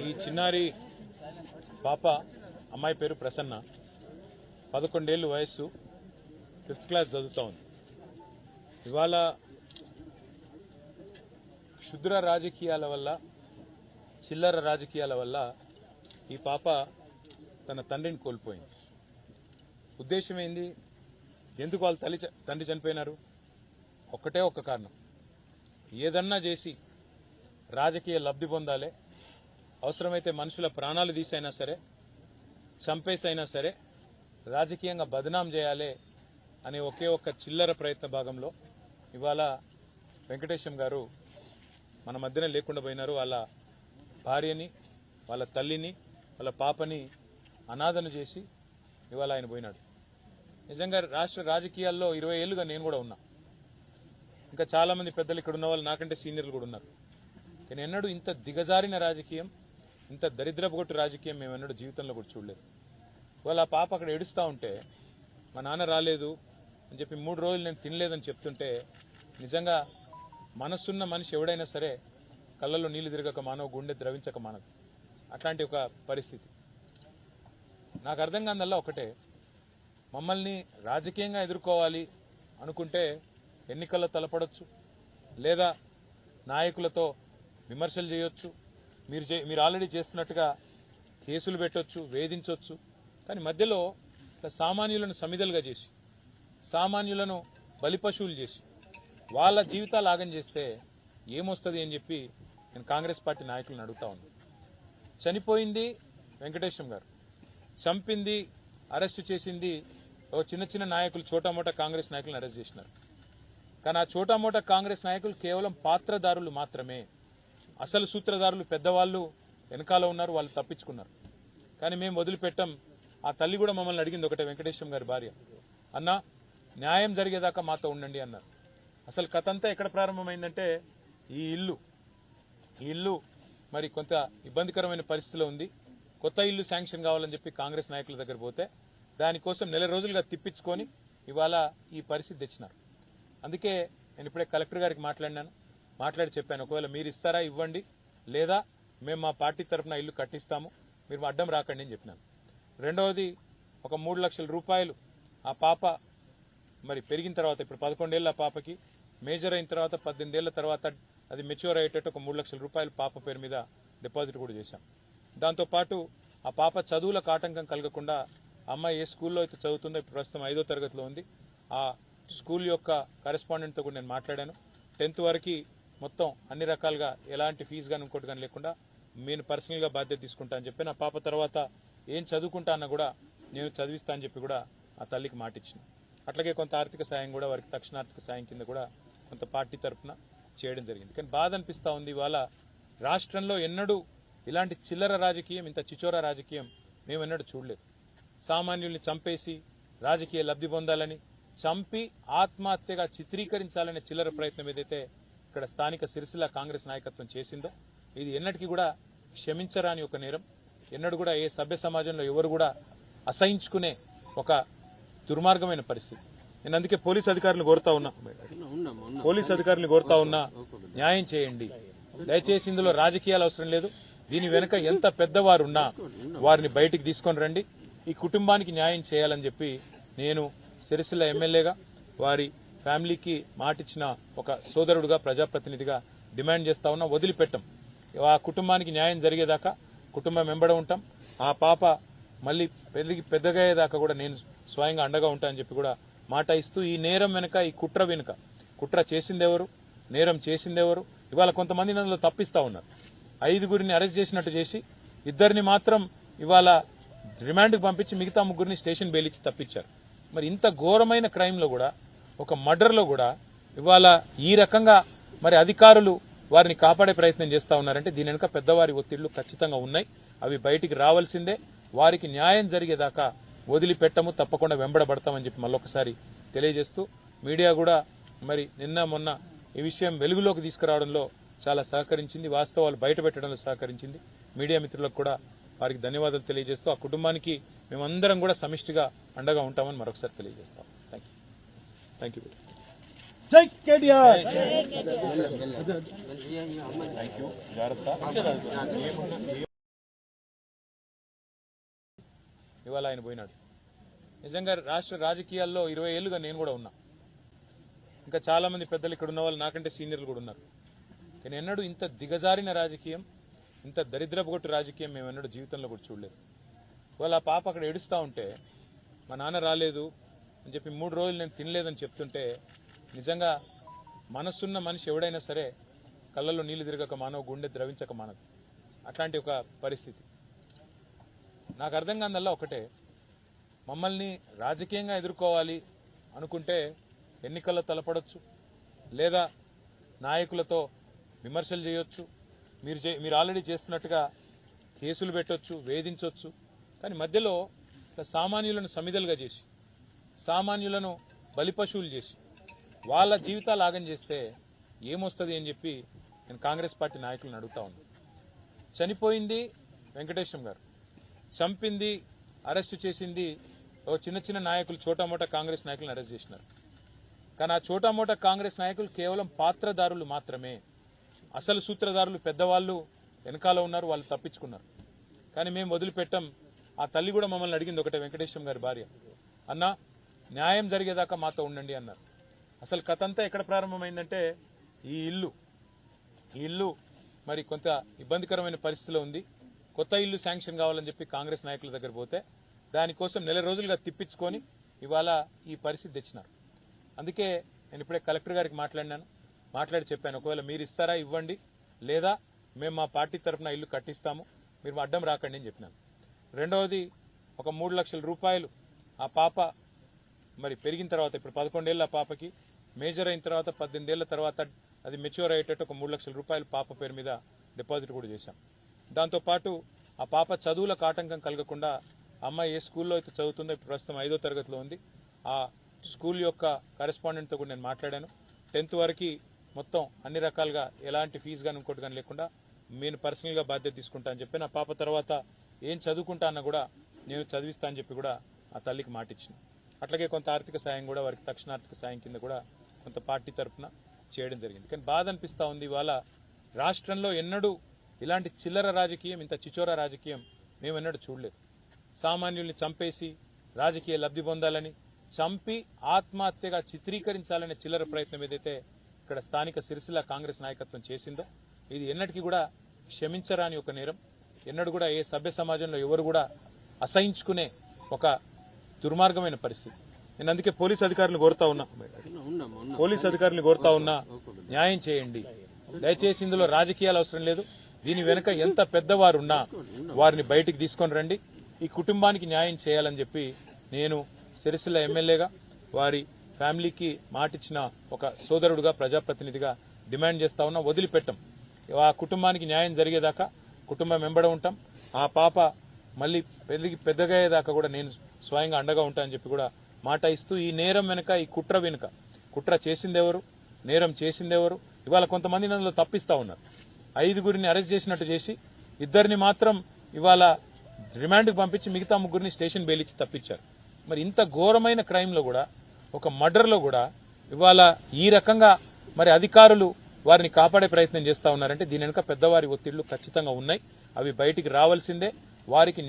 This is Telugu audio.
ఈ చిన్నారి పాప అమ్మాయి పేరు ప్రసన్న 11 ఏళ్ల వయస్సు 5th క్లాస్ చదువుతా ఉంది. ఇవాళ క్షుద్ర రాజకీయాల వల్ల చిల్లర రాజకీయాల వల్ల ఈ పాప తన తండ్రిని కోల్పోయింది. ఉద్దేశం ఏంది? ఎందుకు వాళ్ళ తండ్రి చనిపోయినారు? ఒక్కటే ఒక్క కారణం, ఏదన్నా చేసి రాజకీయ లబ్ధి పొందాలి, అవసరమైతే మనుషుల ప్రాణాలు తీసైనా సరే, చంపేసైనా సరే రాజకీయంగా బదనాం చేయాలి అనే ఒకే ఒక్క చిల్లర ప్రయత్న భాగంలో ఇవాళ వెంకటేశం గారు మన మధ్యనే లేకుండా పోయినారు. వాళ్ళ భార్యని, వాళ్ళ తల్లిని, వాళ్ళ పాపని అనాథను చేసి ఇవాళ ఆయన పోయినాడు. నిజంగా రాష్ట్ర రాజకీయాల్లో 20 ఏళ్లుగా నేను కూడా ఉన్నా. ఇంకా చాలా మంది పెద్దలు ఇక్కడ ఉన్న వాళ్ళు నాకంటే సీనియర్లు కూడా ఉన్నారు. నేను ఎన్నడూ ఇంత దిగజారిన రాజకీయం, ఇంత దరిద్రపుగొట్టు రాజకీయం మేము ఎన్నడూ జీవితంలో కూడా చూడలేదు. వాళ్ళ పాప అక్కడ ఏడుస్తూ ఉంటే మా నాన్న రాలేదు అని చెప్పి 3 రోజులు నేను తినలేదని చెప్తుంటే నిజంగా మనసున్న మనిషి ఎవడైనా సరే కళ్ళల్లో నీళ్లు తిరగక మానవ, గుండె ద్రవించక మానదు. అట్లాంటి ఒక పరిస్థితి. నాకు అర్థం కాదల్లా ఒకటే, మమ్మల్ని రాజకీయంగా ఎదుర్కోవాలి అనుకుంటే ఎన్నికల్లో తలపడొచ్చు, లేదా నాయకులతో విమర్శలు చేయొచ్చు, మీరు ఆల్రెడీ చేస్తున్నట్టుగా కేసులు పెట్టొచ్చు, వేధించవచ్చు. కానీ మధ్యలో సామాన్యులను సమిధలుగా చేసి, సామాన్యులను బలిపశువులు చేసి వాళ్ళ జీవితాలు ఆగం చేస్తే ఏమొస్తుంది అని చెప్పి నేను కాంగ్రెస్ పార్టీ నాయకులను అడుగుతా ఉన్నాను. చనిపోయింది వెంకటేశం గారు, చంపింది, అరెస్టు చేసింది ఒక చిన్న చిన్న నాయకులు, చోటామోటా కాంగ్రెస్ నాయకులను అరెస్ట్ చేసినారు. కానీ ఆ చోటామోటా కాంగ్రెస్ నాయకులు కేవలం పాత్రదారులు మాత్రమే. అసలు సూత్రధారులు పెద్దవాళ్ళు వెనకాల ఉన్నారు, వాళ్ళు తప్పించుకున్నారు. కానీ మేము వదిలిపెట్టాం. ఆ తల్లి కూడా మమ్మల్ని అడిగింది ఒకటే, వెంకటేశం గారి భార్య, అన్నా న్యాయం జరిగేదాకా మాతో ఉండండి అన్నారు. అసలు కథ అంతా ఎక్కడ ప్రారంభమైందంటే ఈ ఇల్లు మరి కొంత ఇబ్బందికరమైన పరిస్థితిలో ఉంది. కొత్త ఇల్లు శాంక్షన్ కావాలని చెప్పి కాంగ్రెస్ నాయకుల దగ్గర పోతే దానికోసం 4 రోజులుగా తిప్పించుకొని ఇవాళ ఈ పరిస్థితి తెచ్చినారు. అందుకే నేను ఇప్పుడే కలెక్టర్ గారికి మాట్లాడి చెప్పాను, ఒకవేళ మీరు ఇస్తారా ఇవ్వండి, లేదా మేము మా పార్టీ తరఫున ఇల్లు కట్టిస్తాము, మీరు అడ్డం రాకండి అని చెప్పినాను. రెండవది, ఒక 3 లక్షల రూపాయలు ఆ పాప మరి పెరిగిన తర్వాత, ఇప్పుడు 11 ఏళ్ల పాపకి మేజర్ అయిన తర్వాత 18 ఏళ్ల తర్వాత అది మెచ్యూర్ అయ్యేటట్టు ఒక 3 లక్షల రూపాయలు పాప పేరు మీద డిపాజిట్ కూడా చేశాం. దాంతోపాటు ఆ పాప చదువులకు ఆటంకం కలగకుండా అమ్మాయి ఏ స్కూల్లో అయితే చదువుతుందో, ఇప్పుడు ప్రస్తుతం 5వ తరగతిలో ఉంది, ఆ స్కూల్ యొక్క కరెస్పాండెంట్తో కూడా నేను మాట్లాడాను. 10th వరకు మొత్తం అన్ని రకాలుగా ఎలాంటి ఫీజు కానీ ఇంకోటి కానీ లేకుండా నేను పర్సనల్గా బాధ్యత తీసుకుంటా అని చెప్పి, నా పాప తర్వాత ఏం చదువుకుంటా అన్నా కూడా నేను చదివిస్తా అని చెప్పి కూడా ఆ తల్లికి మాట ఇచ్చిన. అట్లాగే కొంత ఆర్థిక సాయం కూడా, వారికి తక్షణార్థిక సాయం కింద కూడా కొంత పార్టీ తరఫున చేయడం జరిగింది. కానీ బాధ అనిపిస్తా ఉంది, ఇవాళ రాష్ట్రంలో ఎన్నడూ ఇలాంటి చిల్లర రాజకీయం, ఇంత చిచోర రాజకీయం మేము ఎన్నడూ చూడలేదు. సామాన్యుల్ని చంపేసి రాజకీయ లబ్ధి పొందాలని, చంపి ఆత్మహత్యగా చిత్రీకరించాలనే చిల్లర ప్రయత్నం ఏదైతే ఇక్కడ స్థానిక సిరిసిల్ల కాంగ్రెస్ నాయకత్వం చేసిందో ఇది ఎన్నటికీ కూడా క్షమించరాని ఒక నేరం. ఎన్నడూ కూడా ఏ సభ్య సమాజంలో ఎవరు కూడా అసహించుకునే ఒక దుర్మార్గమైన పరిస్థితి. నేను అందుకే పోలీస్ అధికారులను కోరుతా ఉన్నా, న్యాయం చేయండి దయచేసి. ఇందులో రాజకీయాలు అవసరం లేదు. దీని వెనుక ఎంత పెద్దవారున్నా వారిని బయటికి తీసుకొని రండి, ఈ కుటుంబానికి న్యాయం చేయాలని చెప్పి నేను సిరిసిల్ల ఎమ్మెల్యేగా, వారి ఫ్యామిలీకి మాటిచ్చిన ఒక సోదరుడుగా, ప్రజాప్రతినిధిగా డిమాండ్ చేస్తా ఉన్నా. వదిలిపెట్టం. ఆ కుటుంబానికి న్యాయం జరిగేదాకా కుటుంబం వెంబడ ఉంటాం. ఆ పాప మళ్లీ పెద్దగా అయ్యేదాకా కూడా నేను స్వయంగా అండగా ఉంటా అని చెప్పి కూడా మాట ఇస్తూ, ఈ నేరం వెనుక, ఈ కుట్ర వెనుక, కుట్ర చేసిందెవరు, నేరం చేసిందెవరు, ఇవాళ కొంతమంది అందులో తప్పిస్తా ఉన్నారు. 5గురిని అరెస్ట్ చేసినట్టు చేసి 2 మాత్రం ఇవాళ రిమాండ్కు పంపించి మిగతా 3 స్టేషన్ బెయిల్ ఇచ్చి తప్పించారు. మరి ఇంత ఘోరమైన క్రైమ్లో కూడా, ఒక మర్డర్లో కూడా ఇవాళ ఈ రకంగా మరి అధికారులు వారిని కాపాడే ప్రయత్నం చేస్తా ఉన్నారంటే దీని వెనుక పెద్దవారి ఒత్తిళ్లు ఖచ్చితంగా ఉన్నాయి. అవి బయటికి రావాల్సిందే. వారికి న్యాయం జరిగేదాకా వదిలిపెట్టము, తప్పకుండా వెంబడబడతామని చెప్పి మళ్ళొకసారి తెలియజేస్తూ, మీడియా కూడా మరి నిన్న మొన్న ఈ విషయం వెలుగులోకి తీసుకురావడంలో చాలా సహకరించింది, వాస్తవాలు బయటపెట్టడంలో సహకరించింది. మీడియా మిత్రులకు కూడా వారికి ధన్యవాదాలు తెలియజేస్తూ, ఆ కుటుంబానికి మేమందరం కూడా సమిష్టిగా అండగా ఉంటామని మరొకసారి తెలియజేస్తాం. Thank you. జై కేటీఆర్. ఇవాళ ఆయన పోయినాడు. నిజంగా రాష్ట్ర రాజకీయాల్లో 20 ఏళ్లుగా నేను కూడా ఉన్నా. ఇంకా చాలా మంది పెద్దలు ఇక్కడ ఉన్న వాళ్ళు నాకంటే సీనియర్లు కూడా ఉన్నారు. కానీ ఎన్నడూ ఇంత దిగజారిన రాజకీయం, ఇంత దరిద్రపుగొట్టు రాజకీయం మేము ఎన్నడూ జీవితంలో కూడా చూడలేదు. ఇవాళ ఆ పాప అక్కడ ఏడుస్తూ ఉంటే మా నాన్న రాలేదు అని చెప్పి 3 రోజులు నేను తినలేదని చెప్తుంటే నిజంగా మనసున్న మనిషి ఎవడైనా సరే కళ్ళల్లో నీళ్లు తిరగక మానవ, గుండె ద్రవించక మానదు. అట్లాంటి ఒక పరిస్థితి. నాకు అర్థం కాదల్లా ఒకటే, మమ్మల్ని రాజకీయంగా ఎదుర్కోవాలి అనుకుంటే ఎన్నికల్లో తలపడొచ్చు, లేదా నాయకులతో విమర్శలు చేయొచ్చు, మీరు ఆల్రెడీ చేస్తున్నట్టుగా కేసులు పెట్టొచ్చు, వేధించవచ్చు. కానీ మధ్యలో సామాన్యులను సమిధలుగా చేసి, సామాన్యులను బలిపశువులు చేసి వాళ్ళ జీవితాలు ఆగం చేస్తే ఏమొస్తుంది అని చెప్పి నేను కాంగ్రెస్ పార్టీ నాయకులను అడుగుతా ఉన్నాను. చనిపోయింది వెంకటేశం గారు, చంపింది, అరెస్టు చేసింది ఓ చిన్న చిన్న నాయకులు, చోటామోటా కాంగ్రెస్ నాయకులను అరెస్ట్ చేసినారు. కానీ ఆ చోటామోటా కాంగ్రెస్ నాయకులు కేవలం పాత్రదారులు మాత్రమే. అసలు సూత్రధారులు పెద్దవాళ్ళు వెనకాల ఉన్నారు, వాళ్ళు తప్పించుకున్నారు. కానీ మేము వదిలిపెట్టాం. ఆ తల్లి కూడా మమ్మల్ని అడిగింది ఒకటే, వెంకటేశం గారి భార్య, అన్నా న్యాయం జరిగేదాకా మాతో ఉండండి అన్నారు. అసలు కథ అంతా ఎక్కడ ప్రారంభమైందంటే ఈ ఇల్లు మరి కొంత ఇబ్బందికరమైన పరిస్థితిలో ఉంది. కొత్త ఇల్లు శాంక్షన్ కావాలని చెప్పి కాంగ్రెస్ నాయకుల దగ్గర పోతే దానికోసం 4 రోజులుగా తిప్పించుకొని ఇవాళ ఈ పరిస్థితి తెచ్చినారు. అందుకే నేను ఇప్పుడే కలెక్టర్ గారికి మాట్లాడి చెప్పాను, ఒకవేళ మీరు ఇస్తారా ఇవ్వండి, లేదా మేము మా పార్టీ తరఫున ఇల్లు కట్టిస్తాము, మీరు అడ్డం రాకండి అని చెప్పినాను. రెండవది, ఒక 3 లక్షల రూపాయలు ఆ పాప మరి పెరిగిన తర్వాత, ఇప్పుడు 11 ఏళ్ళ పాపకి, మేజర్ అయిన తర్వాత 18 ఏళ్ల తర్వాత అది మెచ్యూర్ అయ్యేటట్టు ఒక 3 లక్షల రూపాయలు పాప పేరు మీద డిపాజిట్ కూడా చేశాం. దాంతోపాటు ఆ పాప చదువులకు ఆటంకం కలగకుండా, అమ్మాయి ఏ స్కూల్లో అయితే చదువుతుందో, ఇప్పుడు ప్రస్తుతం 5వ తరగతిలో ఉంది, ఆ స్కూల్ యొక్క కరెస్పాండెంట్తో కూడా నేను మాట్లాడాను. 10th వరకు మొత్తం అన్ని రకాలుగా ఎలాంటి ఫీజు కానీ ఇంకోటి కానీ లేకుండా నేను పర్సనల్గా బాధ్యత తీసుకుంటా అని చెప్పి, నా పాప తర్వాత ఏం చదువుకుంటా అన్న కూడా నేను చదివిస్తా అని చెప్పి కూడా ఆ తల్లికి మాట ఇచ్చిన. అట్లాగే కొంత ఆర్థిక సాయం కూడా, వారికి తక్షణ ఆర్థిక సాయం కింద కూడా కొంత పార్టీ తరఫున చేయడం జరిగింది. కానీ బాధ అనిపిస్తా ఉంది, ఇవాళ రాష్ట్రంలో ఎన్నడూ ఇలాంటి చిల్లర రాజకీయం, ఇంత చిచోరా రాజకీయం మేము ఎన్నడూ చూడలేదు. సామాన్యుల్ని చంపేసి రాజకీయ లబ్ధి పొందాలని, చంపి ఆత్మహత్యగా చిత్రీకరించాలనే చిల్లర ప్రయత్నం ఏదైతే ఇక్కడ స్థానిక సిరిసిల్ల కాంగ్రెస్ నాయకత్వం చేసిందో, ఇది ఎన్నటికీ కూడా క్షమించరాని ఒక నేరం. ఎన్నడూ కూడా ఏ సభ్య సమాజంలో ఎవరు కూడా అసహించుకునే ఒక దుర్మార్గమైన పరిస్థితి. నేను అందుకే పోలీస్ అధికారులను కోరుతా ఉన్నా, న్యాయం చేయండి దయచేసి. ఇందులో రాజకీయాలు అవసరం లేదు. దీని వెనుక ఎంత పెద్దవారున్నా వారిని బయటికి తీసుకొని రండి, ఈ కుటుంబానికి న్యాయం చేయాలని చెప్పి నేను సిరిసిల్ల ఎమ్మెల్యేగా, వారి ఫ్యామిలీకి మాటిచ్చిన ఒక సోదరుడుగా, ప్రజాప్రతినిధిగా డిమాండ్ చేస్తా ఉన్నా. వదిలిపెట్టం. ఆ కుటుంబానికి న్యాయం జరిగేదాకా కుటుంబం వెంబడ ఉంటాం. ఆ పాప మళ్ళీ పెద్దగా అయ్యేదాకా కూడా నేను స్వయంగా అండగా ఉంటా అని చెప్పి కూడా మాట ఇస్తూ, ఈ నేరం వెనుక, ఈ కుట్ర వెనుక, కుట్ర చేసిందెవరు, నేరం చేసిందెవరు, ఇవాళ కొంతమంది అందులో తప్పిస్తా ఉన్నారు. 5గురిని అరెస్ట్ చేసినట్టు చేసి 2 మాత్రం ఇవాళ రిమాండ్కు పంపించి మిగతా 3 స్టేషన్ బెయిల్ ఇచ్చి తప్పించారు. మరి ఇంత ఘోరమైన క్రైమ్ లో కూడా, ఒక మర్డర్ లో కూడా ఇవాళ ఈ రకంగా మరి అధికారులు వారిని కాపాడే ప్రయత్నం చేస్తా ఉన్నారంటే దీని వెనుక పెద్దవారి ఒత్తిళ్లు ఖచ్చితంగా ఉన్నాయి. అవి బయటికి రావాల్సిందే. వారికి